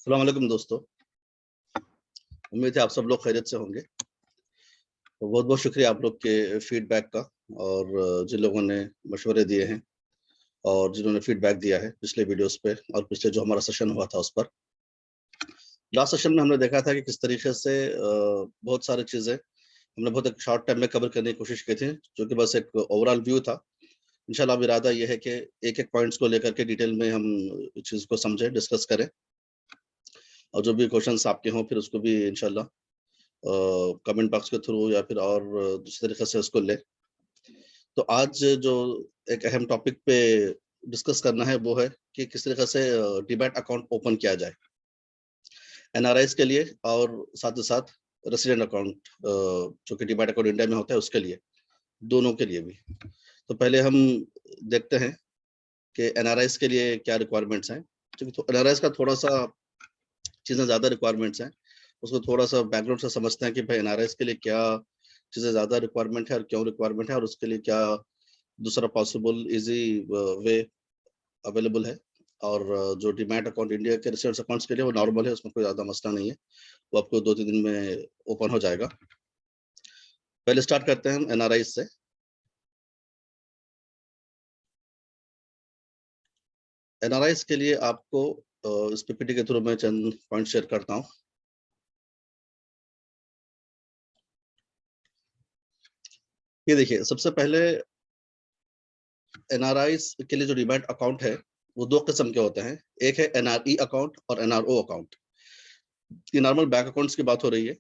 अस्सलाम वालेकुम दोस्तों, उम्मीद है आप सब लोग खैरियत से होंगे। तो बहुत बहुत शुक्रिया आप लोग के फीडबैक का। और जिन लोगों ने मशवरे दिए हैं और जिन्होंने फीडबैक दिया है पिछले वीडियोस पे और पिछले जो हमारा सेशन हुआ था उस पर। लास्ट सेशन में हमने देखा था कि किस तरीके से बहुत सारी चीज़ें हमने बहुत एक शॉर्ट टाइम में कवर करने की कोशिश की थी, जो कि बस एक ओवरऑल व्यू था। इंशाल्लाह अब इरादा ये है कि एक एक पॉइंट्स को लेकर के डिटेल में हम इस चीज़ को समझें, डिस्कस करें, और जो भी क्वेश्चंस आपके हों फिर उसको भी इंशाल्लाह कमेंट बॉक्स के थ्रू या फिर और दूसरे तरीके से उसको ले। तो आज जो एक अहम टॉपिक पे डिस्कस करना है वो है कि किस तरीके से डीमैट अकाउंट ओपन किया जाए एनआरआईज के लिए, और साथ ही साथ रेसिडेंट अकाउंट जो कि डीमैट अकाउंट इंडिया में होता है उसके लिए, दोनों के लिए भी। तो पहले हम देखते हैं कि एनआरआईज के लिए क्या रिक्वायरमेंट्स हैं। क्योंकि एनआरआईज का थोड़ा सा चीज़ें ज़्यादा रिक्वायरमेंट्स हैं, उसको थोड़ा सा बैकग्राउंड से समझते हैं कि भाई एनआरआईज के लिए क्या चीज़ें ज़्यादा रिक्वायरमेंट है और क्यों रिक्वायरमेंट है, और उसके लिए क्या दूसरा पॉसिबल इजी वे अवेलेबल है। और जो डीमैट अकाउंट इंडिया के रेसिडेंट्स अकाउंट्स के लिए वो नॉर्मल है, उसमें कोई ज़्यादा मसला नहीं है, वो आपको 2-3 दिन में ओपन हो जाएगा। पहले स्टार्ट करते हैं हम एनआरआईज से। एनआरआईज के लिए आपको इस पीपीटी के थ्रू मैं चंद पॉइंट शेयर करता हूँ। ये देखिए, सबसे पहले एनआरआईज के लिए जो डीमैट अकाउंट है वो दो किस्म के होते हैं। एक है एनआरई अकाउंट और एनआरओ अकाउंट। ये नॉर्मल बैंक अकाउंट्स की बात हो रही है।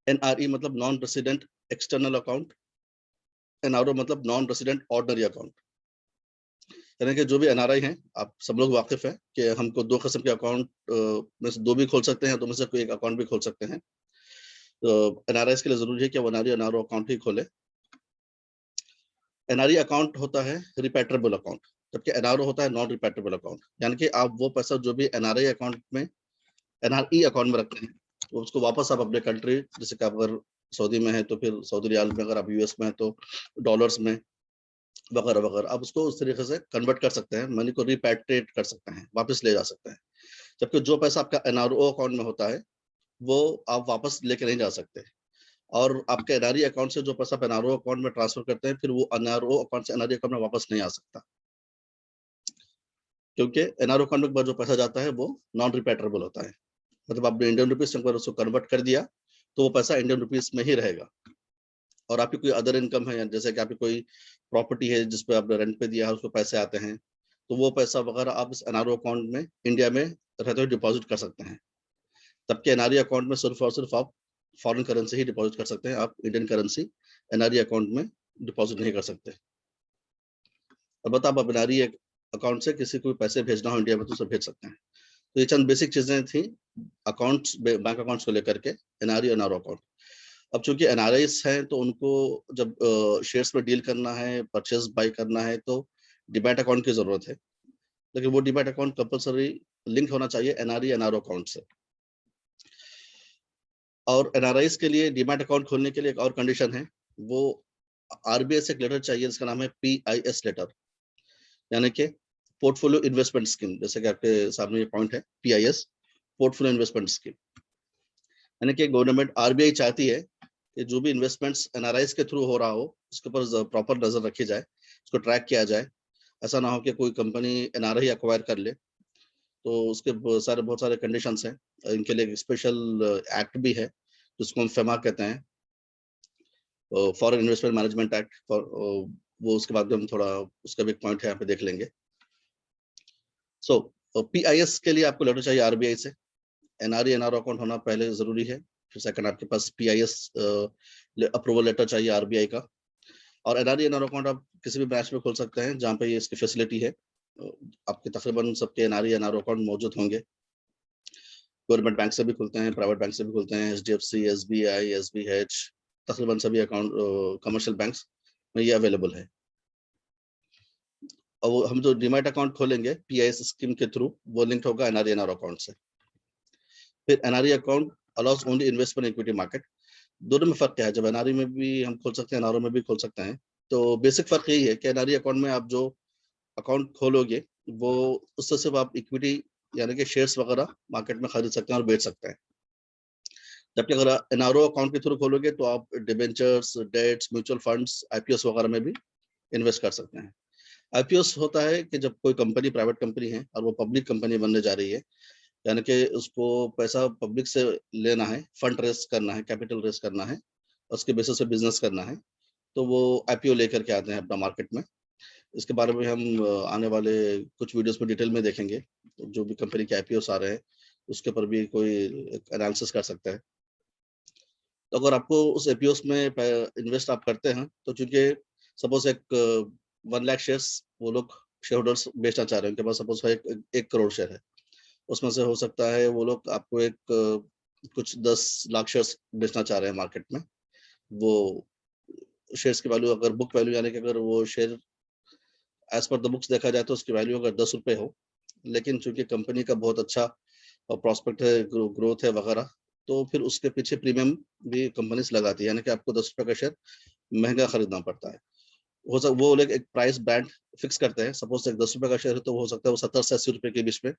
एनआरई मतलब non resident external account, NRO मतलब नॉन रेसिडेंट ऑर्डिनरी अकाउंट। यानी कि जो भी एनआरआई हैं, आप सब लोग वाकिफ हैं कि हमको दो किस्म के अकाउंट में से दो भी खोल सकते हैं, दो में से कोई एक अकाउंट भी खोल सकते हैं। तो एनआरआई के लिए जरूरी है कि वो एनआरई एनआरओ अकाउंट ही खोले। एनआरई अकाउंट होता है रिपैट्रेबल अकाउंट, जबकि एनआरओ होता है नॉन रिपैट्रेबल अकाउंट। यानी कि आप वो पैसा जो भी एनआरई अकाउंट में एनआरई अकाउंट में रखते हैं, तो उसको वापस आप अपने कंट्री, जैसे कि आप अगर सऊदी में है तो फिर सऊदी रियाल में, अगर आप यूएस में है तो डॉलर्स में, वगैरह वगैरह, आप उसको उस तरीके से कन्वर्ट कर सकते हैं, मनी को रिपैट्रिएट कर सकते हैं, वापस ले जा सकते हैं। जबकि जो पैसा आपका एनआरओ अकाउंट में होता है वो आप वापस लेके नहीं जा सकते। और आपके एनआरई अकाउंट से जो पैसा आप एनआरओ अकाउंट में ट्रांसफर करते हैं, फिर वो एनआरओ अकाउंट से एनआरई अकाउंट में वापस नहीं आ सकता, क्योंकि एनआरओ अकाउंट में जो पैसा जाता है वो नॉन रिपैट्रेबल होता है। मतलब आपने इंडियन रुपीज में उसको कन्वर्ट कर दिया तो वो पैसा इंडियन रुपीज में ही रहेगा। और आपकी कोई अदर इनकम है, जैसे कि आपकी कोई प्रॉपर्टी है जिस पे आपने रेंट पे दिया है, उसको पैसे आते हैं, तो वो पैसा वगैरह आप इस एनआरओ अकाउंट में इंडिया में रहते हुए डिपॉजिट कर सकते हैं। तबकि एनआरई अकाउंट में सिर्फ और सिर्फ आप फॉरेन करेंसी ही डिपॉजिट कर सकते हैं, आप इंडियन करेंसी एनआरई अकाउंट में डिपॉजिट नहीं कर सकते। अलबत्ता आप एनआरई अकाउंट से किसी को भी पैसे भेजना हो इंडिया में तो उसे भेज सकते हैं। तो ये चंद बेसिक चीजें थी अकाउंट्स, बैंक अकाउंट्स को लेकर के, एनआरई एनआरओ अकाउंट। अब चूंकि एनआरआईज हैं तो उनको जब शेयर्स में डील करना है, परचेज बाय करना है, तो डीमैट अकाउंट की जरूरत है। लेकिन वो डीमैट अकाउंट कंपलसरी लिंक होना चाहिए एनआरई एनआरओ अकाउंट से। और एनआरआईज के लिए डीमैट अकाउंट खोलने के लिए एक और कंडीशन है, वो आरबीआई से एक लेटर चाहिए जिसका नाम है पीआईएस लेटर, यानी कि पोर्टफोलियो इन्वेस्टमेंट स्कीम। जैसे कि आपके सामने ये पॉइंट है पीआईएस, पोर्टफोलियो इन्वेस्टमेंट स्कीम। यानी कि गवर्नमेंट आरबीआई चाहती है कि जो भी इन्वेस्टमेंट्स एनआरआईज के थ्रू हो रहा हो उसके ऊपर प्रॉपर नजर रखी जाए, उसको ट्रैक किया जाए। ऐसा ना हो कि कोई कंपनी एनआरआई एक्वायर कर ले, तो उसके बहुत सारे कंडीशंस हैं। इनके लिए एक स्पेशल एक्ट भी है जिसको हम फेमा कहते हैं, फॉरेन इन्वेस्टमेंट मैनेजमेंट एक्ट। वो उसके बाद में हम थोड़ा उसका भी एक पॉइंट है यहाँ पे देख लेंगे। सो पीआईएस के लिए आपको लेटर चाहिए आरबीआई से। एनआरई एनआरओ अकाउंट होना पहले जरूरी है, फिर सेकंड आपके पास पीआईएस अप्रूवल लेटर चाहिए आरबीआई का। और एनआरई एनआरओ अकाउंट आप किसी भी ब्रांच में खोल सकते हैं जहाँ पे ये इसकी फैसिलिटी है। आपके तकरीबन सबके एनआरई एनआरओ अकाउंट मौजूद होंगे। गवर्नमेंट बैंक से भी खुलते हैं, प्राइवेट बैंक से भी खुलते हैं, एचडीएफसी, एसबीआई, एसबीएच, तकरीबन सभी अकाउंट कमर्शियल बैंक्स में ये अवेलेबल है। और हम जो डीमैट अकाउंट खोलेंगे पीआईएस स्कीम के थ्रू, वो लिंक होगा एनआरई एनआरओ अकाउंट से। फिर NRE account allows only investment equity market. दोनों में फर्क क्या है? जब एनआरई में भी हम खोल सकते हैं, एनआरओ में भी खोल सकते हैं, तो बेसिक फर्क यही है कि एनआरई अकाउंट में आप जो अकाउंट खोलोगे वो उससे सिर्फ आप इक्विटी यानी कि शेयर्स वगैरह मार्केट में खरीद सकते हैं और बेच सकते हैं। जबकि अगर एनआरओ अकाउंट के थ्रू खोलोगे तो आप debentures, debts, mutual funds, IPOs वगैरह में भी इन्वेस्ट कर सकते हैं। आईपीओस होता है कि जब कोई कंपनी प्राइवेट कंपनी है और वो पब्लिक कंपनी बनने जा रही है, यानी कि उसको पैसा पब्लिक से लेना है, फंड रेस करना है, कैपिटल रेस करना है, उसके बेसिस पे बिजनेस करना है, तो वो आईपीओ लेकर के आते हैं अपना मार्केट में। इसके बारे में हम आने वाले कुछ वीडियोस में डिटेल में देखेंगे। तो जो भी कंपनी के आईपीओस आ रहे हैं उसके ऊपर भी कोई एनालिसिस कर सकता है। तो अगर आपको उस आईपीओस में इन्वेस्ट आप करते हैं तो चूंकि सपोज एक 1 लाख शेयर्स वो लोग शेयर होल्डर्स बेचना चाह रहे हैं, उनके पास सपोज है 1 करोड़ शेयर है, उसमें से हो सकता है वो लोग आपको कुछ 10 लाख शेयर्स बेचना चाह रहे हैं मार्केट में। वो शेयर्स की वैल्यू अगर बुक वैल्यू यानी कि अगर वो share as per the books देखा जाए तो उसकी वैल्यू अगर 10 रुपए हो, लेकिन चूंकि कंपनी का बहुत अच्छा प्रॉस्पेक्ट है, ग्रोथ है वगैरह, तो फिर उसके पीछे प्रीमियम भी कंपनीज लगाती है, यानी कि आपको 10 रुपए का शेयर महंगा खरीदना पड़ता है। वो लोग एक प्राइस बैंड फिक्स करते हैं। सपोज एक 10 रुपए का शेयर है तो हो सकता है वो 70 से 80 रुपए के बीच में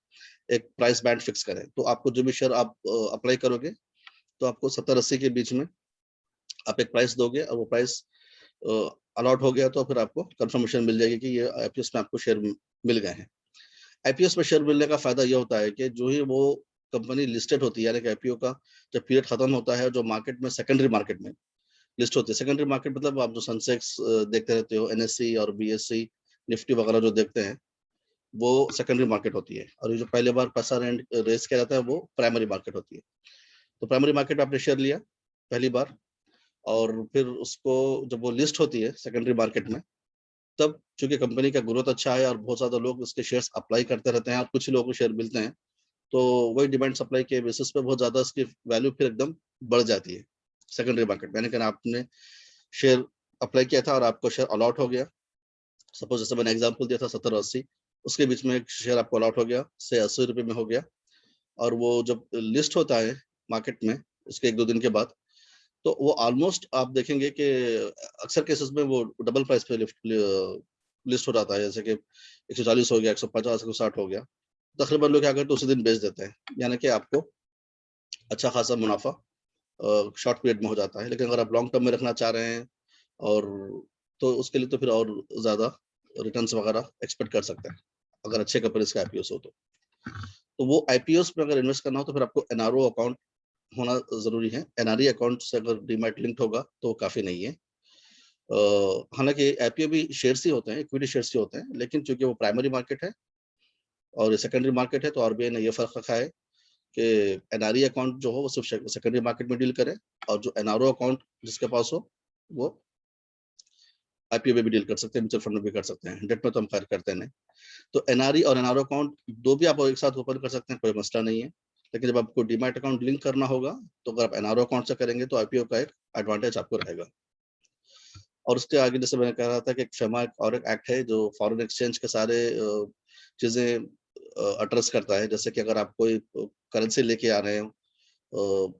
एक प्राइस बैंड फिक्स करें। तो आपको जो भी शेयर आप अप्लाई करोगे तो आपको 70-80 के बीच में आप एक प्राइस दोगे और वो प्राइस अलॉट हो गया तो फिर आपको कंफर्मेशन मिल जाएगी कि ये आईपीएस में आपको शेयर मिल गए हैं। आईपीएस में शेयर मिलने का फायदा ये होता है कि जो ही वो कंपनी लिस्टेड होती है, यानी कि आईपीओ का जब पीरियड खत्म होता है, जो मार्केट में सेकेंडरी मार्केट में लिस्ट होती है, सेकेंडरी मार्केट मतलब आप जो सेंसेक्स देखते रहते हो, एनएससी और बीएससी, निफ्टी वगैरह जो देखते हैं, वो सेकेंडरी मार्केट होती है। और ये जो पहले बार पैसा रेस किया जाता है वो प्राइमरी मार्केट होती है। तो प्राइमरी मार्केट में आपने शेयर लिया पहली बार, और फिर उसको जब वो लिस्ट होती है सेकेंडरी मार्केट में, तब चूंकि कंपनी का ग्रोथ अच्छा है और बहुत ज्यादा लोग उसके शेयर्स अप्लाई करते रहते हैं और कुछ लोगों को शेयर मिलते हैं, तो वही डिमांड सप्लाई के बेसिस पे बहुत ज्यादा इसकी वैल्यू फिर एकदम बढ़ जाती है सेकेंडरी मार्केट में। यानी कि आपने शेयर अप्लाई किया था और आपको शेयर अलॉट हो गया, सपोज जैसे मैंने एग्जांपल दिया था 70-80, उसके बीच में एक शेयर आपको अलॉट हो गया से 80 रुपए में हो गया, और वो जब लिस्ट होता है मार्केट में उसके 1-2 दिन के बाद, तो वो ऑलमोस्ट आप देखेंगे कि अक्सर केसेस में वो डबल प्राइस पे लिस्ट हो जाता है। जैसे कि 140 हो गया, 150, 160 हो गया, तकरीबन लोग क्या करते हैं उसी दिन बेच देते हैं, यानी कि आपको अच्छा खासा मुनाफा शॉर्ट पीरियड में हो जाता है। लेकिन अगर आप लॉन्ग टर्म में रखना चाह रहे हैं और तो उसके लिए तो फिर और ज्यादा रिटर्न्स वगैरह एक्सपेक्ट कर सकते हैं अगर अच्छे कंपनीज का आईपीओ हो तो वो आईपीओ में अगर इन्वेस्ट करना हो तो फिर आपको एनआरओ अकाउंट होना जरूरी है। एनआरई अकाउंट से अगर डीमैट लिंक्ड होगा तो वो काफी नहीं है। हालांकि आईपीओ भी शेयर्स ही होते हैं, इक्विटी शेयर्स ही होते हैं, लेकिन चूंकि वो प्राइमरी मार्केट है और सेकेंडरी मार्केट है, तो आरबीआई ने ये फर्क रखा है कि एनआरई अकाउंट जो हो वो सिर्फ सेकेंडरी मार्केट में डील करे, और जो एनआरओ अकाउंट जिसके पास हो वो आईपीओ में भी डील कर सकते हैं, म्यूचुअल फंड में भी कर सकते हैं। डेट में तो हम खैर करते नहीं। तो एनआरई और एनआरओ अकाउंट दो भी आप एक साथ ओपन कर सकते हैं, कोई मसला नहीं है। लेकिन जब आपको डीमैट अकाउंट लिंक करना होगा तो अगर आप एनआरओ अकाउंट से करेंगे तो आईपीओ का एक एडवांटेज आपको रहेगा। और उसके आगे जैसे मैंने कह रहा था कि एक फेमा और एक एक्ट है जो फॉरेन एक्सचेंज के सारे चीजें एड्रेस करता है। जैसे कि अगर आप कोई करेंसी लेके आ रहे हो,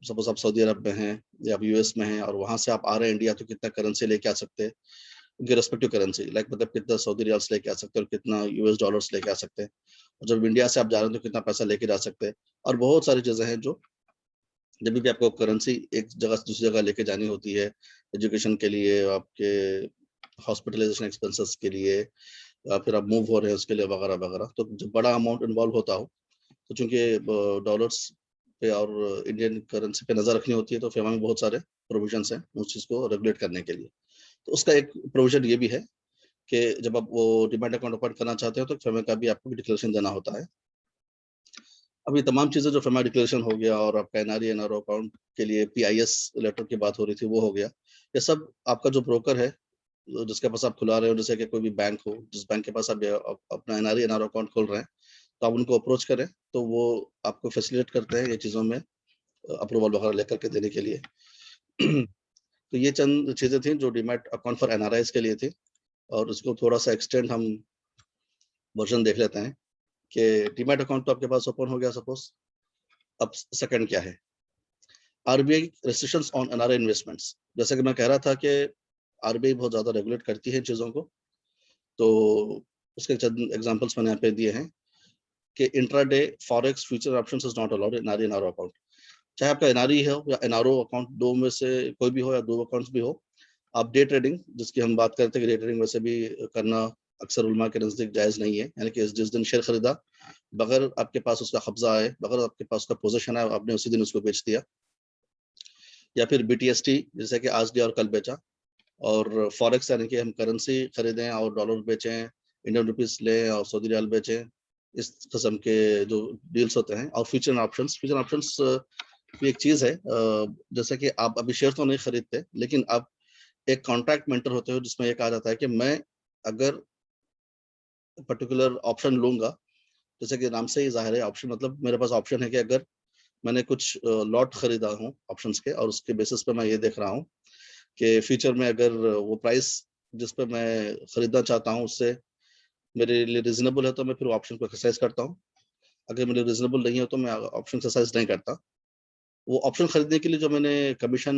सपोज आप सऊदी अरब में हैं या आप यूएस में हैं और वहां से आप आ रहे हैं इंडिया, तो कितना करेंसी लेके आ सकते हैं, उनके रेस्पेक्टिव करेंसी, लाइक मतलब कितना सऊदी रियाल्स लेके आ सकते हैं और कितना यूएस डॉलर्स लेके आ सकते हैं, और जब इंडिया से आप जा रहे हैं तो कितना पैसा लेके जा सकते हैं। और बहुत सारी चीजें हैं जो जब भी आपको करेंसी एक जगह से दूसरी जगह लेके जानी होती है, एजुकेशन के लिए, आपके हॉस्पिटलाइजेशन एक्सपेंसेस के लिए, या फिर आप मूव हो रहे हैं उसके लिए वगैरह वगैरह, तो जब बड़ा अमाउंट इन्वॉल्व होता हो तो चूंकि डॉलर्स पे और इंडियन करेंसी पे नजर रखनी होती है, तो फेमा में बहुत सारे प्रोविजंस हैं उस चीज को रेगुलेट करने के लिए। तो उसका एक प्रोविजन ये भी है कि जब आप वो डिमैट अकाउंट ओपन करना चाहते हो तो फेमा का भी आपको डिक्लेरेशन देना होता है। अब ये तमाम चीजें जो फेमा डिक्लेरेशन हो गया और आपका एनआरई एनआरओ अकाउंट के लिए पीआईएस लेटर की बात हो रही थी वो हो गया, ये सब आपका जो ब्रोकर है जिसके पास आप खुला रहे हो, जैसे कि कोई भी बैंक हो, जिस बैंक के पास आप अपना एनआरई एनआरओ अकाउंट खोल रहे हैं, तो आप उनको अप्रोच करें तो वो आपको फैसिलिटेट करते हैं ये चीज़ों में अप्रूवल वगैरह लेकर के देने के लिए। तो ये चंद चीज़ें थी जो डीमैट अकाउंट फॉर एनआरआईज के लिए थी। और इसको थोड़ा सा एक्सटेंड हम वर्जन देख लेते हैं कि डीमैट अकाउंट तो आपके पास ओपन हो गया सपोज। अब सेकंड क्या है, RBI restrictions on NRI investments. जैसे कि मैं कह रहा था कि आरबीआई बहुत ज़्यादा रेगुलेट करती है इन चीज़ों को, तो उसके चंद एग्जांपल्स मैंने यहाँ पे दिए हैं। कि intraday forex future options is not allowed in RE NRO account. चाहे आपका एनआरई हो या एनआरओ अकाउंट, दो में से कोई भी हो या दो अकाउंट्स भी हो, आप डे ट्रेडिंग, जिसकी हम बात करते हैं कि डे ट्रेडिंग वैसे भी करना अक्सर उलमा के नजदीक जायज नहीं है, यानी कि जिस दिन शेयर खरीदा बगैर आपके पास उसका कब्जा आए, बगैर आपके पास उसका पोजीशन है, आपने उसी दिन उसको बेच दिया, या फिर बीटीएसटी जैसे कि आज दिया और कल बेचा, और फॉरेक्स यानी कि हम करेंसी खरीदें और डॉलर बेचें, इंडियन रुपीस लें और सऊदी रियाल बेचें, इस किस्म के जो डील्स होते हैं। और फ्यूचर ऑप्शंस, फ्यूचर ऑप्शंस भी एक चीज है, जैसे कि आप अभी शेयर तो नहीं खरीदते, लेकिन आप एक कॉन्ट्रैक्ट मेंटर होते हो जिसमें ये कहा जाता है कि मैं अगर पर्टिकुलर ऑप्शन लूंगा, जैसे कि नाम से ही जाहिर है ऑप्शन मतलब मेरे पास ऑप्शन है कि अगर मैंने कुछ लॉट खरीदा हूँ ऑप्शंस के, और उसके बेसिस पे मैं ये देख रहा हूँ कि फ्यूचर में अगर वो प्राइस जिस पे मैं खरीदना चाहता हूँ उससे मेरे लिए रिजनेबल है तो मैं फिर ऑप्शन को एक्सरसाइज करता हूँ, अगर मेरे रिजनेबल नहीं है तो मैं ऑप्शन एक्सरसाइज नहीं करता। वो ऑप्शन खरीदने के लिए जो मैंने कमीशन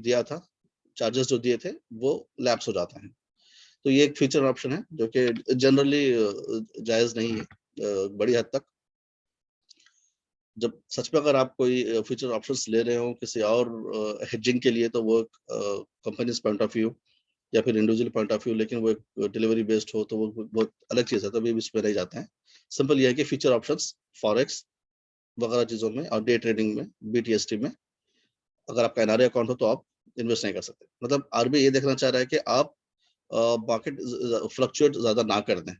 दिया था, चार्जेस जो दिए थे, वो लैप्स हो जाते हैं। तो ये एक फीचर ऑप्शन है जो कि जनरली जायज नहीं है बड़ी हद तक। जब सच में अगर आप कोई फ्यूचर ऑप्शंस ले रहे हो किसी और हेजिंग के लिए, तो वो कंपनीज पॉइंट ऑफ व्यू या फिर इंडिविजुअल पॉइंट ऑफ व्यू, लेकिन वो एक डिलीवरी बेस्ड हो तो वो बहुत अलग चीज है, तभी इसमें रह जाते हैं। सिंपल ये है कि फ्यूचर ऑप्शंस फॉरेक्स वगैरह चीजों में और डे ट्रेडिंग में, बीटीएसटी में, अगर आपका एनआरए अकाउंट हो तो आप इन्वेस्ट नहीं कर सकते। मतलब आरबीआई ये देखना चाह रहा है कि आप मार्केट फ्लक्चुएट ज्यादा ना कर दें,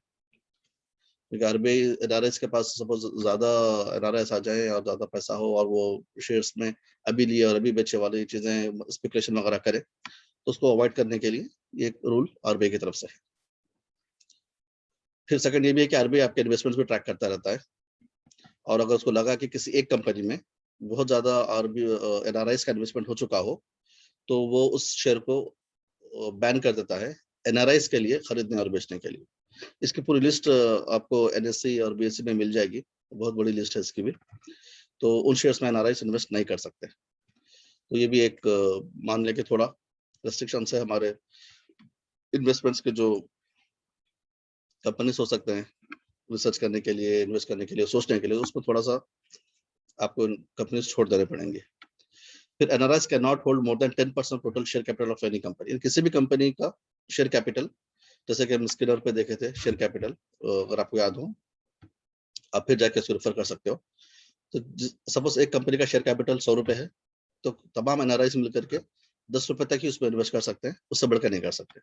क्योंकि आरबीआई एनआरएस के पास सपोज ज्यादा एनआरएस आ जाए और ज्यादा पैसा हो और वो शेयर्स में अभी लिए और अभी बेचे वाली चीजें स्पेकुलेशन वगैरह करे, तो उसको अवॉइड करने के लिए ये एक रूल आरबीआई की तरफ से है। फिर सेकंड ये भी है कि आरबीआई आपके इन्वेस्टमेंट्स भी ट्रैक करता रहता है, और अगर उसको लगा कि किसी एक कंपनी में बहुत ज्यादा एनआरआईस का इन्वेस्टमेंट हो चुका हो, तो वो उस शेयर को बैन कर देता है एनआरआईस के लिए खरीदने और बेचने के लिए। इसकी पूरी लिस्ट आपको एनएससी और बीएससी में मिल जाएगी, बहुत बड़ी लिस्ट है इसकी भी। तो उन शेयर्स में एनआरआईस इन्वेस्ट नहीं कर सकते। तो ये भी एक मान लें कि थोड़ा रेस्ट्रिक्शन है हमारे इन्वेस्टमेंट्स के, जो कंपनीज हो सकते हैं रिसर्च करने के लिए, इन्वेस्ट करने के लिए, सोचने के लिए, उसमें थोड़ा सा आपको कंपनीज छोड़ देने पड़ेंगे। फिर NRIs can not hold more than 10% total share capital of any company. किसी भी कंपनी का शेयर कैपिटल, जैसे कि हम स्क्रीनर पे देखे थे शेयर कैपिटल, अगर आपको याद हो आप फिर जाके उसको रेफर कर सकते हो। तो सपोज एक कंपनी का शेयर कैपिटल 100 रुपए है, तो तमाम एनआरआईस मिलकर के 10 रुपए तक ही उसमें इन्वेस्ट कर सकते हैं, उससे बढ़कर नहीं कर सकते।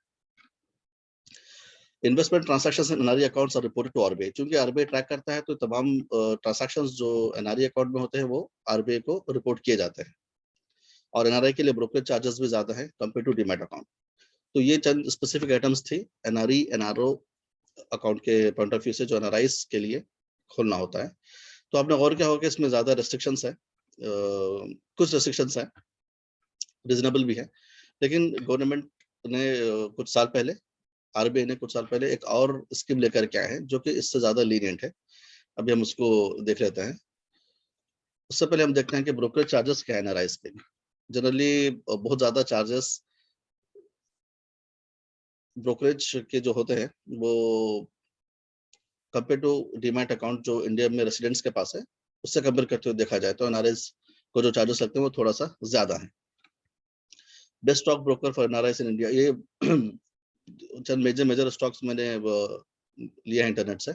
Investment transactions in NRE accounts are reported to RBI. चूंकि आरबीआई ट्रैक करता है तो तमाम ट्रांसैक्शंस जो एनआरई अकाउंट में होते हैं वो आरबीआई को रिपोर्ट किए जाते हैं, और एनआरआई के लिए ब्रोकरेज चार्जेस भी ज्यादा है कंपेयर टू डीमैट अकाउंट। तो ये चंद स्पेसिफिक आइटम्स थी एनआरई एनआरओ अकाउंट के पॉइंट ऑफ व्यू से जो एनआरआईस के लिए खोलना होता है। तो आपने गौर किया होगा कि इसमें ज्यादा रेस्ट्रिक्शंस है, कुछ रेस्ट्रिक्शंस है रीजनेबल भी है, लेकिन गवर्नमेंट ने कुछ साल पहले, आरबीआई ने कुछ साल पहले एक और स्कीम लेकर के आए हैं जो कि इससे ज्यादा लीनियंट है। अभी हम उसको देख लेते हैं। उससे पहले हम देखते हैं कि ब्रोकरेज चार्जेस क्या है एनआरआईस के। जनरली बहुत ज्यादा चार्जेस ब्रोकरेज के जो होते हैं वो कंपेयर टू डीमैट अकाउंट जो इंडिया में रेसिडेंट्स के पास है, उससे कंपेयर करते हुए देखा जाए तो एनआरआईस को जो चार्जेस लगते हैं वो थोड़ा सा ज्यादा है। Best stock broker for NRIs in India, ये चंद मेजर मेजर स्टॉक्स मैंने लिया है इंटरनेट से।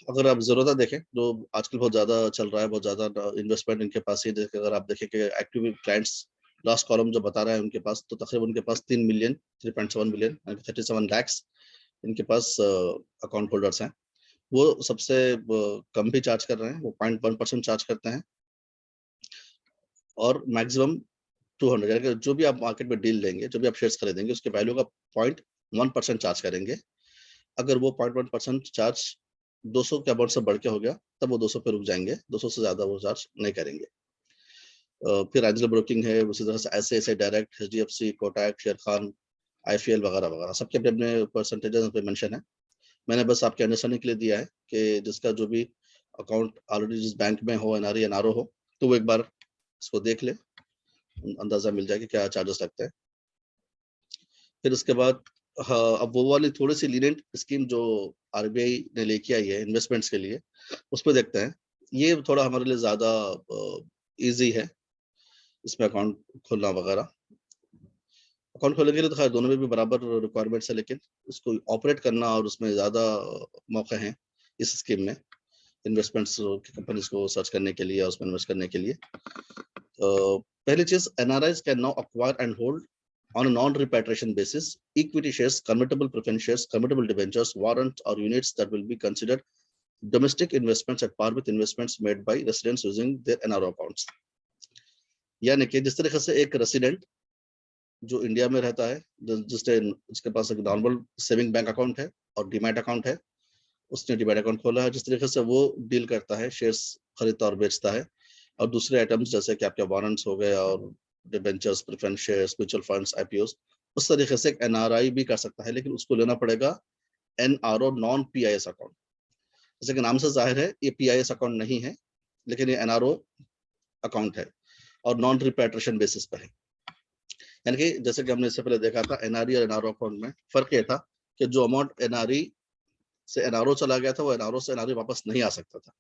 अगर आप जरूरत देखें जो आजकल बहुत ज्यादा चल रहा है, बहुत ज्यादा इन्वेस्टमेंट इनके पास है, जैसे अगर आप देखें कि एक्टिव क्लाइंट्स लास्ट कॉलम जो बता रहा है उनके पास, तो तकरीबन उनके पास 3 मिलियन, 3.7 मिलियन, 37 lakhs इनके पास अकाउंट होल्डर्स हैं। वो सबसे कम भी चार्ज कर रहे हैं, वो 0.1% चार्ज करते हैं, और मैक्सिमम 200, यानी कि जो भी आप मार्केट में डील लेंगे, जो भी आप शेयर्स खरीदेंगे उसके वैल्यू का 0.1% चार्ज करेंगे। अगर वो 0.1% चार्ज 200 के अमाउंट से बढ़ के हो गया तब वो 200 पे रुक जाएंगे, 200 से ज्यादा वो चार्ज नहीं करेंगे। फिर एंजल ब्रोकिंग है, उसी तरह से ऐसे डायरेक्ट, एचडीएफसी, कोटक, शेर खान, आईपीएल वगैरह वगैरह, सबके अपने अपने परसेंटेजेस पे मेंशन है। मैंने बस आपके अंडरस्टैंडिंग के लिए दिया है कि जिसका जो भी अकाउंट ऑलरेडी जिस बैंक में हो, एनआरई एनआरओ हो, तो वो एक बार इसको देख ले, अंदाजा मिल जाए कि क्या चार्जेस लगते हैं। फिर उसके बाद हाँ, अब वो वाली थोड़ी सी लीनेंट स्कीम जो आरबीआई ने लेके आई है इन्वेस्टमेंट्स के लिए, उसमें देखते हैं। ये थोड़ा हमारे लिए ज़्यादा ईज़ी है, इसमें अकाउंट खोलना वगैरह। अकाउंट खोलने के लिए तो खैर दोनों में भी बराबर रिक्वायरमेंट्स है, लेकिन उसको ऑपरेट करना और उसमें ज़्यादा मौके हैं इस स्कीम में, इन्वेस्टमेंट्स की कंपनीज़ को सर्च करने के लिए और उसमें इन्वेस्ट करने के लिए। पहली चीज़, NRIs can now acquire and hold on a non-repatriation basis equity shares, convertible preference shares, convertible debentures, warrants or units that will be considered domestic investments at par with investments made by residents using their NRO accounts. यानी कि जिस तरीके से एक resident जो India में रहता है, जिसके पास एक नॉर्मल सेविंग बैंक अकाउंट है और डीमैट अकाउंट है, उसने डीमैट अकाउंट खोला है, जिस तरीके से वो डील करता है, शेयर्स खरीदता और बेचता है, और दूसरे आइटम्स जैसे कि आपके वारंट्स हो गए और debentures, preference shares, mutual funds, IPOs, उस तरीके से एक एनआरआई भी कर सकता है, लेकिन उसको लेना पड़ेगा एनआरओ नॉन पीआईएस अकाउंट। जैसे कि नाम से जाहिर है, ये पीआईएस अकाउंट नहीं है, लेकिन ये एनआरओ अकाउंट है और नॉन रिपैट्रिएशन बेसिस पर है। यानी कि जैसे कि हमने इससे पहले देखा था, एनआरई और एनआरओ अकाउंट में फर्क ये था कि जो अमाउंट एनआरई से एनआरओ चला गया था, वो एनआरओ से एनआरई वापस नहीं आ सकता था।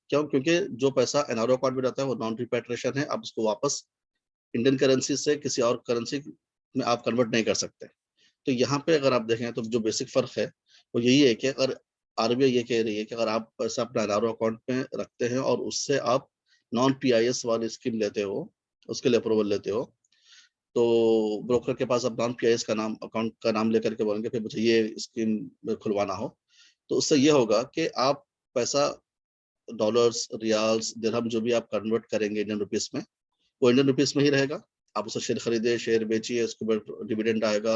क्यों? क्योंकि जो पैसा एनआरओ अकाउंट में रहता है वो नॉन रिपैट्रिएशन है, आप उसको वापस इंडियन करेंसी से किसी और करेंसी में आप कन्वर्ट नहीं कर सकते। तो यहाँ पे अगर आप देखें तो जो बेसिक फ़र्क है वो यही है कि अगर आरबीआई ये कह रही है कि अगर आप पैसा अपना एनआरओ अकाउंट में रखते हैं और उससे आप नॉन पीआईएस वाली स्कीम लेते हो, उसके लिए अप्रूवल लेते हो, तो ब्रोकर के पास आप नॉन पीआईएस का नाम, अकाउंट का नाम लेकर के बोलेंगे फिर मुझे ये स्कीम खुलवाना हो, तो उससे ये होगा कि आप पैसा डॉलर्स, रियाल्स, दिरहम जो भी आप कन्वर्ट करेंगे इंडियन रुपीस में, वो इंडियन रुपीस में ही रहेगा। आप उससे शेयर खरीदे, शेयर बेचिए, उसके ऊपर डिविडेंड आएगा,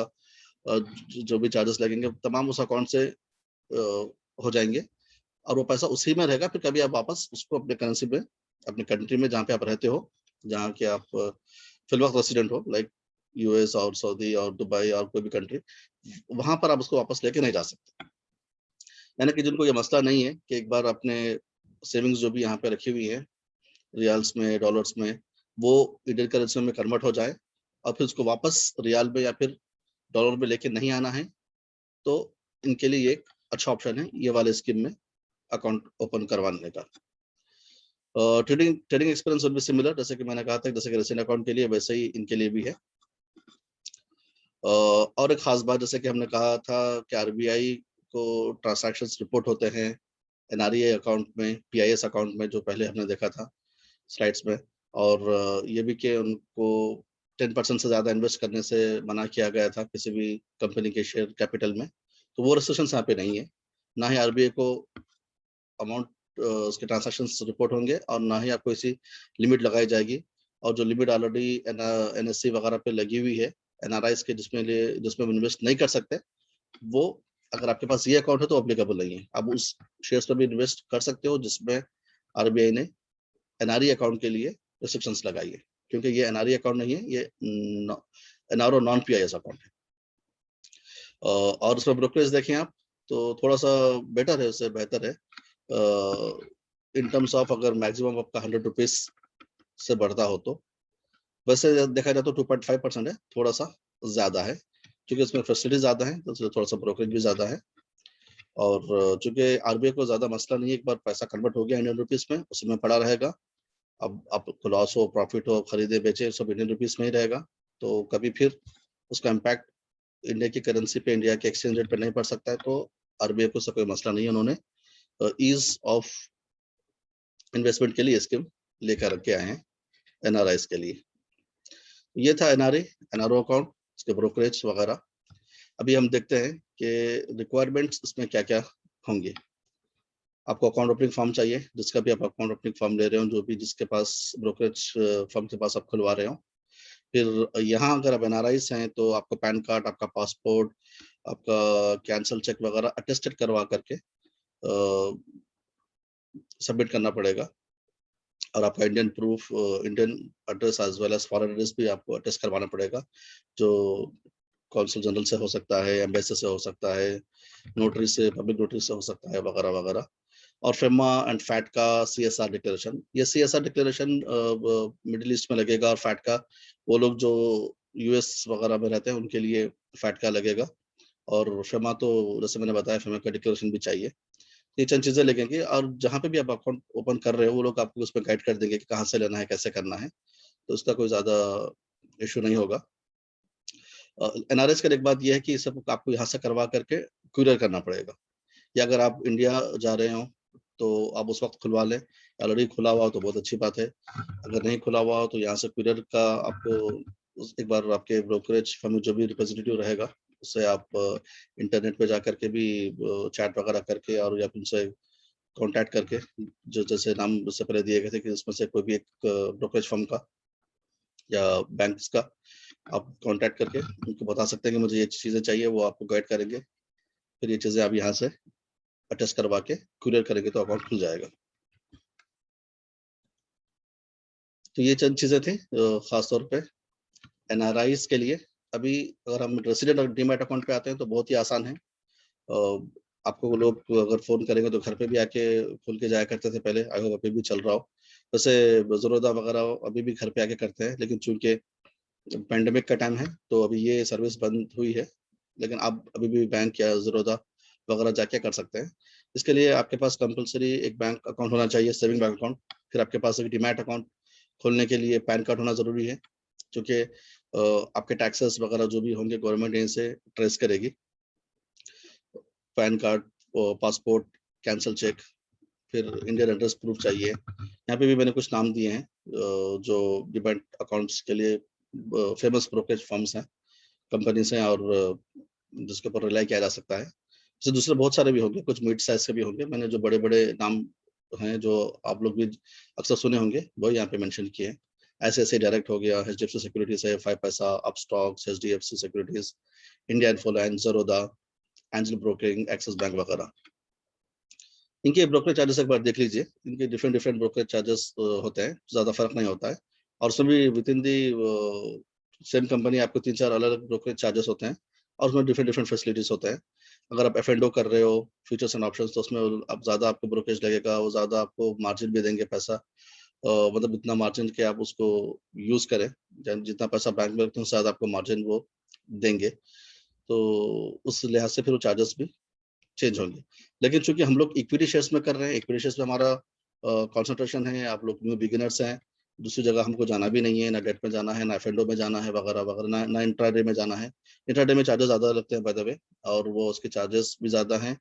जो भी चार्जेस लगेंगे तमाम उस अकाउंट से हो जाएंगे, और वो पैसा उसी में रहेगा। फिर कभी आप वापस उसको अपने करेंसी में, अपने कंट्री में जहाँ पे आप रहते हो, जहाँ के आप फिलवक्त रेसिडेंट हो, लाइक यूएस और सऊदी और दुबई और कोई भी कंट्री, वहां पर आप उसको वापस लेके नहीं जा सकते। यानी कि जिनको ये मसला नहीं है कि एक बार अपने सेविंग्स जो भी यहाँ पे रखी हुई है रियाल्स में, डॉलर्स में, वो इंडियन करेंसी में कन्वर्ट हो जाए और फिर उसको वापस रियाल में या फिर डॉलर में लेके नहीं आना है, तो इनके लिए एक अच्छा ऑप्शन है ये वाले स्कीम में अकाउंट ओपन करवाने का। Trading trading experience will be similar, जैसे कि मैंने कहा था, जैसे कि रेसिडेंट अकाउंट के लिए वैसे ही इनके लिए भी है। और एक खास बात, जैसे कि हमने कहा था कि आरबीआई को ट्रांसैक्शंस रिपोर्ट होते हैं एनआरईए अकाउंट में, पीआईएस अकाउंट में, जो पहले हमने देखा था स्लाइड्स में, और ये भी कि उनको 10% से ज़्यादा इन्वेस्ट करने से मना किया गया था किसी भी कंपनी के शेयर कैपिटल में, तो वो रेस्ट्रिक्शंस यहाँ पे नहीं है। ना ही आरबीआई को अमाउंट उसके ट्रांजैक्शंस रिपोर्ट होंगे और ना ही आपको इसी लिमिट लगाई जाएगी, और जो लिमिट ऑलरेडी एनएससी वगैरह पे लगी हुई है एनआरआईज के, जिसमें इन्वेस्ट नहीं कर सकते, वो अगर आपके पास ये अकाउंट है तो अप्लीकेबल नहीं है। आप उस शेयर्स पर भी इन्वेस्ट कर सकते हो जिसमें आरबीआई ने एनआरई अकाउंट के लिए रिस्ट्रिक्शंस लगाई है, क्योंकि ये एनआरई अकाउंट नहीं है, ये एनआरओ नॉन पीआईएस अकाउंट है। और उसमें ब्रोकरेज देखें आप तो थोड़ा सा बेटर है, उससे बेहतर है इन टर्म्स ऑफ, अगर मैक्सिमम आपका 100 रुपीज से बढ़ता हो तो। वैसे देखा जाए तो 2.5% है, थोड़ा सा ज्यादा है, क्योंकि इसमें फैसिलिटी ज्यादा है तो थोड़ा सा ब्रोकरेज भी ज्यादा है। और चूंकि आरबीआई को ज्यादा मसला नहीं है, एक बार पैसा कन्वर्ट हो गया इंडियन रुपीज में, उसमें पड़ा रहेगा। अब आपको लॉस हो, प्रॉफिट हो, खरीदे बेचे, सब इंडियन रुपीस में ही रहेगा, तो कभी फिर उसका इम्पैक्ट इंडिया की करेंसी पे, इंडिया के एक्सचेंज रेट पे नहीं पड़ सकता है। तो आरबीआई को उससे कोई मसला नहीं है, उन्होंने ईज ऑफ इन्वेस्टमेंट के लिए स्कीम लेकर के आए हैं एनआरआईज के लिए। ये था एनआरई, एनआरओ अकाउंट, इसके ब्रोकरेज वगैरह। अभी हम देखते हैं कि रिक्वायरमेंट्स इसमें क्या क्या होंगे। आपको अकाउंट ओपनिंग फॉर्म चाहिए, जिसका भी आप अकाउंट ओपनिंग फॉर्म ले रहे हो, जो भी जिसके पास ब्रोकरेज फर्म के पास आप खुलवा रहे हो। फिर यहाँ अगर आप एनआरआईज हैं तो आपको पैन कार्ड, आपका पासपोर्ट, आपका कैंसल चेक वगैरह अटेस्टेड करवा करके सबमिट करना पड़ेगा, और आपका Indian proof, Indian address as well as foreign address भी आपको अटेस्ट करवाना पड़ेगा, जो कौंसल जनरल से हो सकता है, एम्बेसी से हो सकता है, नोटरी से, पब्लिक नोटरी से हो सकता है, वगैरह वगैरह। और फेमा एंड फैट का सीएसआर डिक्लेरेशन, ये सीएसआर डिक्लेरेशन मिडिल ईस्ट में लगेगा, और फैट का वो लोग जो यूएस वगैरह में रहते हैं उनके लिए फैट का लगेगा, और FEMA तो जैसे मैंने बताया FEMA का डिक्लेरेशन भी चाहिए। ये चंद चीज़ें लगेंगी, और जहाँ पे भी आप अकाउंट ओपन कर रहे हो वो लोग आपको उसमें गाइड कर देंगे कि कहाँ से लेना है, कैसे करना है, तो उसका कोई ज़्यादा इश्यू नहीं होगा। NRS का एक बात ये है कि सब आपको यहाँ से करवा करके कुरियर करना पड़ेगा, या अगर आप इंडिया जा रहे हो तो आप उस वक्त खुलवा लें। ऑलरेडी खुला हुआ हो तो बहुत अच्छी बात है, अगर नहीं खुला हुआ हो तो यहाँ से कुरियर का आपको एक बार आपके ब्रोकरेज फर्म में जो भी रिप्रेजेंटेटिव रहेगा उससे आप इंटरनेट पे जा करके भी चैट वगैरह करके, और या फिर उनसे कॉन्टैक्ट करके, जो जैसे नाम उससे पहले दिए गए थे कि उसमें से कोई भी एक ब्रोकरेज फर्म का या बैंक्स का आप कॉन्टैक्ट करके उनको बता सकते हैं कि मुझे ये चीज़ें चाहिए, वो आपको गाइड करेंगे। फिर ये चीज़ें आप यहाँ से अटैच करवा के कुरियर करेंगे तो अकाउंट खुल जाएगा। तो ये चंद चीज़ें थी खास तौर पे NRIs के लिए। अभी अगर हम रेसिडेंट और डीमैट अकाउंट पे आते हैं तो बहुत ही आसान है। आपको वो लोग अगर फ़ोन करेंगे तो घर पे भी आके खोल के जाया करते थे पहले, आई होप अभी भी चल रहा हो। वैसे ज़रोदा वगैरह अभी भी घर पे आके करते हैं, लेकिन चूँकि पैंडेमिक का टाइम है तो अभी ये सर्विस बंद हुई है, लेकिन आप अभी भी बैंक या ज़रोदा वगैरह जाके कर सकते हैं। इसके लिए आपके पास कंपल्सरी एक बैंक अकाउंट होना चाहिए, सेविंग बैंक अकाउंट। फिर आपके पास एक डीमैट अकाउंट खोलने के लिए पैन कार्ड होना ज़रूरी है, क्योंकि आपके टैक्सेस वगैरह जो भी होंगे गवर्नमेंट यहीं से ट्रेस करेगी। Pan card, passport, cancel cheque, फिर इंडियन एड्रेस प्रूफ चाहिए। यहाँ पे भी मैंने कुछ नाम दिए हैं जो डीमैट अकाउंट्स के लिए फेमस ब्रोकरेज फर्म्स हैं, कंपनीज हैं, और जिसके ऊपर रिलाई किया जा सकता है। जैसे दूसरे बहुत सारे भी होंगे, कुछ मिड साइज के भी होंगे। मैंने जो बड़े-बड़े नाम हैं जो आप लोग भी अक्सर सुने होंगे वही यहाँ पे मेंशन किए हैं। ऐसे-ऐसे डायरेक्ट हो गया, HDFC सिक्योरिटीज़ है, 5 पैसा, Upstox, HDFC securities, India Infolines, Zerodha, Angel Broking, Axis Bank वगैरह। इनके ब्रोकरेज चार्जेस एक बार देख लीजिए। इनके डिफरेंट ब्रोकरेज चार्जेस होते हैं, ज़्यादा फ़र्क नहीं होता है, और उसमें भी विथिन दी सेम कंपनी आपको 3-4 अलग-अलग ब्रोकरेज चार्जेस होते हैं, और उसमें डिफरेंट फैसिलिटीज़ होते हैं। अगर आप F&O कर रहे हो, फ्यूचर्स एंड ऑप्शंस, तो उसमें अब ज़्यादा आपको ब्रोकरेज लगेगा, वो ज़्यादा आपको मार्जिन भी देंगे पैसा। मतलब इतना मार्जिन कि आप उसको यूज़ करें, जितना पैसा बैंक में रखते हैं उससे ज़्यादा आपको मार्जिन वो देंगे। तो उस लिहाज से फिर वो चार्जेस भी चेंज होंगे। लेकिन चूँकि हम लोग इक्विटी शेयर्स में कर रहे हैं, इक्विटी शेयर्स में हमारा कंसंट्रेशन है, आप लोग न्यू बिगिनर्स हैं, दूसरी जगह हमको जाना भी नहीं है, ना डेट में जाना है, ना F&O में जाना है वगैरह-वगैरह, ना इंट्राडे में जाना है। इंट्राडे में चार्जेस ज़्यादा लगते हैं बाय द वे, और वो उसके चार्जेस भी ज़्यादा हैं,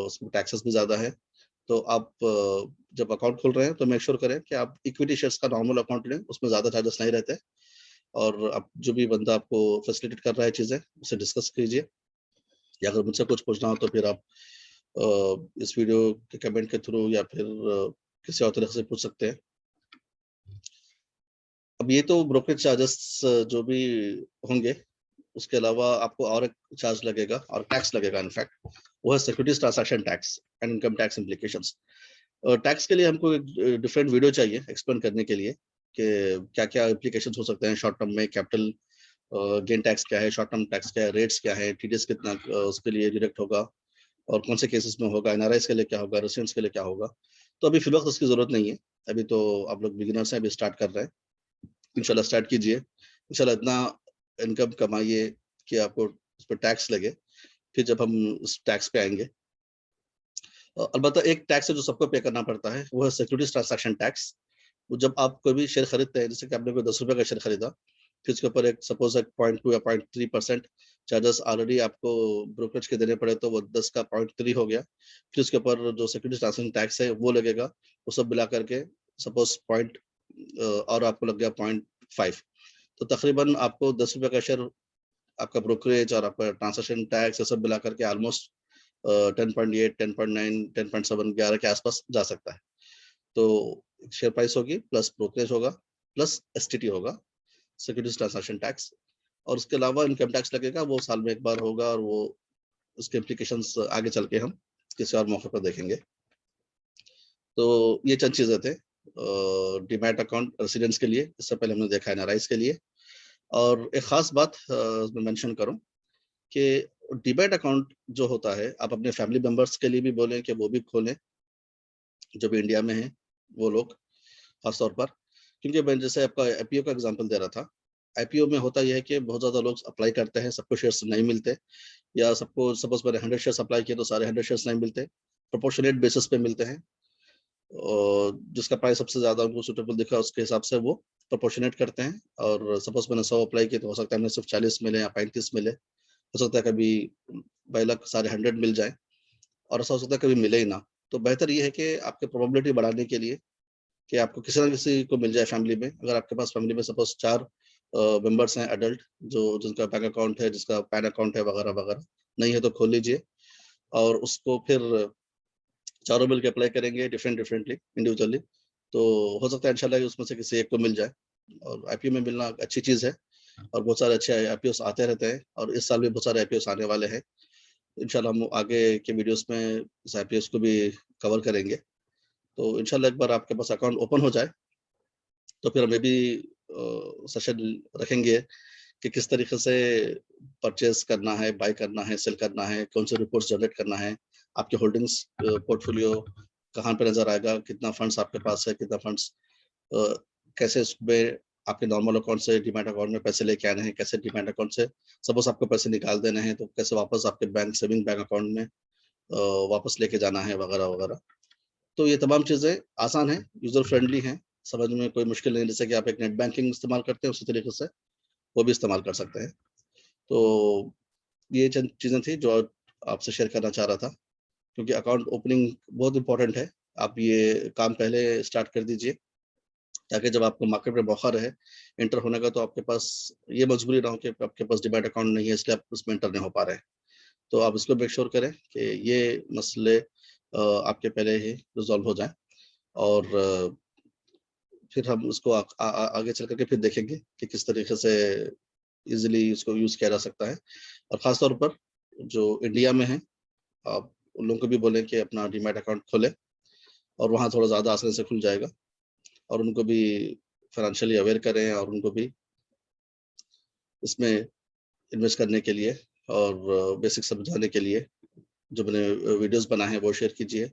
उसमें टैक्सेस भी ज़्यादा है। तो आप जब अकाउंट खोल रहे हैं तो मेक श्योर करें कि आप इक्विटी शेयर्स का नॉर्मल अकाउंट लें, उसमें ज़्यादा चार्जेस नहीं रहते, और आप जो भी बंदा आपको फैसिलिटेट कर रहा है चीज़ें, उससे डिस्कस कीजिए, या अगर मुझसे कुछ पूछना हो तो फिर आप इस वीडियो के कमेंट के थ्रू या फिर किसी और तरीके से पूछ सकते हैं। अब ये तो ब्रोकरेज चार्जेस जो भी होंगे, उसके अलावा आपको और एक चार्ज लगेगा और टैक्स लगेगा इनफैक्ट, वो है securities transaction tax and income tax implications. Tax के लिए हमको एक डिफरेंट वीडियो चाहिए एक्सप्लेन करने के लिए कि क्या-क्या इम्प्लीकेशंस हो सकते हैं शॉर्ट टर्म में, कैपिटल गेन टैक्स क्या है, शॉर्ट टर्म टैक्स क्या है, रेट्स क्या है, टीडीएस कितना उसके लिए डिडक्ट होगा, और कौन से केसेस में होगा, एनआरआईज़ के लिए क्या होगा, रेसिडेंट्स के लिए क्या होगा। तो अभी फिलहाल उसकी ज़रूरत नहीं है। अभी तो आप लोग बिगिनर्स हैं, अभी स्टार्ट कर रहे हैं। इंशाल्लाह स्टार्ट कीजिए। इंशाल्लाह इतना इनकम कमाइए कि आपको उस पे टैक्स लगे। फिर जब हम उस टैक्स पे आएँगे, अलबत्ता एक टैक्स है जो सबको पे करना पड़ता है, वो है सिक्योरिटीज़ ट्रांजैक्शन टैक्स। वो जब आप कोई भी शेयर खरीदते हैं, जैसे कि आपने कोई ₹10 का शेयर खरीदा, फिर उसके ऊपर एक सपोज़ 0.2 या 0.3% चार्जेस ऑलरेडी आपको ब्रोकरेज के देने पड़े, तो वो 10 का 0.3 हो गया। फिर उसके ऊपर जो सिक्योरिटीज़ ट्रांजैक्शन टैक्स है वो लगेगा, वो सब मिला करके सपोज़ और आपको लग गया 0.5, तो तकरीबन आपको ₹10 का शेयर, आपका ब्रोकरेज और आपका ट्रांजैक्शन टैक्स ये सब मिला करके ऑलमोस्ट 10.8, 10.9, 10.7, 11 के आसपास जा सकता है। तो शेयर प्राइस होगी, प्लस ब्रोकरेज होगा, प्लस एसटीटी होगा, सिक्योरिटीज ट्रांजैक्शन टैक्स, और उसके अलावा इनकम टैक्स लगेगा, वो साल में एक बार होगा, और वो उसके इम्प्लीकेशंस आगे चल के हम किसी और मौके पर देखेंगे। तो ये चंद चीज़ें थे डीमैट अकाउंट रेसिडेंट्स के लिए, इससे पहले हमने देखा एनआरआईज़ के लिए। और एक खास बात मैं मेंशन करूँ कि डीमैट अकाउंट जो होता है, आप अपने फैमिली मेंबर्स के लिए भी बोलें कि वो भी खोलें, जो भी इंडिया में हैं, वो लोग खास तौर पर। क्योंकि मैं जैसे आपका एपीओ का एग्ज़ाम्पल दे रहा था, आईपीओ में होता यह है कि बहुत ज़्यादा लोग अप्लाई करते हैं, सबको शेयर्स नहीं मिलते, या सबको सपोज मैंने 100 शेयर्स अप्लाई किए तो सारे 100 शेयर्स नहीं मिलते, प्रोपोर्शनेट बेसिस पे मिलते हैं। और जिसका प्राइस सबसे ज़्यादा उनको सूटेबल दिखा उसके हिसाब से वो प्रोपोर्शनेट करते हैं। और सपोज मैंने 100 अप्लाई किए तो हो सकता है मुझे सिर्फ 40 मिले या 35 मिले, हो सकता है कभी बाई लक सारे 100 मिल जाए, और ऐसा हो सकता है कभी मिले ही ना। तो बेहतर ये है कि आपके प्रोबेबिलिटी बढ़ाने के लिए कि आपको किसी ना किसी को मिल जाए फैमिली में। अगर आपके पास फैमिली में सपोज 4 मेंबर्स हैं एडल्ट, जो जिनका बैंक अकाउंट है, जिसका पैन अकाउंट है वगैरह वगैरह, नहीं है तो खोल लीजिए, और उसको फिर चारों मिलकर अप्लाई करेंगे डिफरेंटली इंडिविजुअली, तो हो सकता है इंशाल्लाह उसमें से किसी एक को मिल जाए। और आईपीओ में मिलना अच्छी चीज़ है, और बहुत सारे अच्छे आईपीओ आते रहते हैं, और इस साल भी बहुत सारे आईपीओ आने वाले हैं। इंशाल्लाह हम आगे के वीडियोस में इस आईपीओ को भी कवर करेंगे। तो इंशाल्लाह एक बार आपके पास अकाउंट ओपन हो जाए तो फिर हमें भी सेशन रखेंगे कि किस तरीके से परचेज करना है, बाय करना है, सेल करना है, कौन से रिपोर्ट्स जनरेट करना है, आपके होल्डिंग्स पोर्टफोलियो कहाँ पे नजर आएगा, कितना फंड्स आपके पास है, कितना फंड्स कैसे उसमें आपके नॉर्मल अकाउंट से डीमैट अकाउंट में पैसे लेके आने हैं, कैसे डीमैट अकाउंट से सपोज आपको पैसे निकाल देने हैं तो कैसे वापस आपके बैंक सेविंग बैंक अकाउंट में वापस लेके जाना है वगैरह वगैरह। तो ये तमाम चीज़ें आसान हैं, यूजर फ्रेंडली हैं, समझ में कोई मुश्किल नहीं। जैसे कि आप एक नेट बैंकिंग इस्तेमाल करते हैं उसी तरीके से वो भी इस्तेमाल कर सकते हैं। तो ये चंद चीज़ें थी जो आपसे शेयर करना चाह रहा था, क्योंकि अकाउंट ओपनिंग बहुत इंपॉर्टेंट है। आप ये काम पहले स्टार्ट कर दीजिए ताकि जब आपको मार्केट में मौका रहे एंटर होने का, तो आपके पास ये मजबूरी ना हो कि आपके पास डीमैट अकाउंट नहीं है इसलिए आप उसमें एंटर नहीं हो पा रहे हैं। तो आप इसको मेक श्योर करें कि ये मसले आपके पहले ही रिजॉल्व हो जाए, और फिर हम उसको आगे चल करके फिर देखेंगे कि किस तरीके से इजीली इसको यूज़ किया जा सकता है। और ख़ास तौर पर जो इंडिया में हैं, आप उन लोगों को भी बोलें कि अपना डीमैट अकाउंट खोलें, और वहाँ थोड़ा ज़्यादा आसानी से खुल जाएगा, और उनको भी फाइनेंशियली अवेयर करें, और उनको भी इसमें इन्वेस्ट करने के लिए और बेसिक समझाने के लिए जो मैंने वीडियोज़ बनाए हैं वो शेयर कीजिए,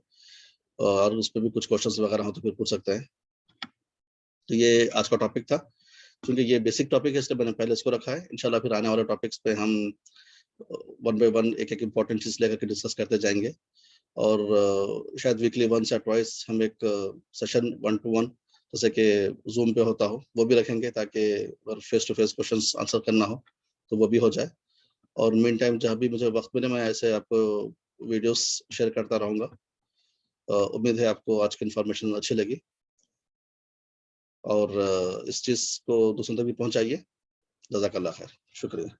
और उसपे भी कुछ क्वेश्चंस वगैरह हो तो फिर पूछ सकते हैं। तो ये आज का टॉपिक था, क्योंकि ये बेसिक टॉपिक है इसलिए मैंने पहले इसको रखा है। इंशाल्लाह फिर आने वाले टॉपिक्स पे हम वन बाय वन एक-एक इम्पोर्टेंट चीज़ लेकर के डिस्कस करते जाएँगे, और शायद वीकली वन्स या ट्वाइस हम एक सेशन 1 टू 1 जैसे कि ज़ूम पे होता हो वो भी रखेंगे, ताकि अगर face to face questions answer करना हो तो वो भी हो जाए। और मीन टाइम जहाँ भी मुझे वक़्त मिले मैं ऐसे आपको वीडियोज़ शेयर करता रहूँगा। उम्मीद है आपको आज की इन्फॉर्मेशन अच्छी लगी, और इस चीज़ को दूसरों तक भी पहुँचाइए। जज़ाकल्लाह खैर। शुक्रिया।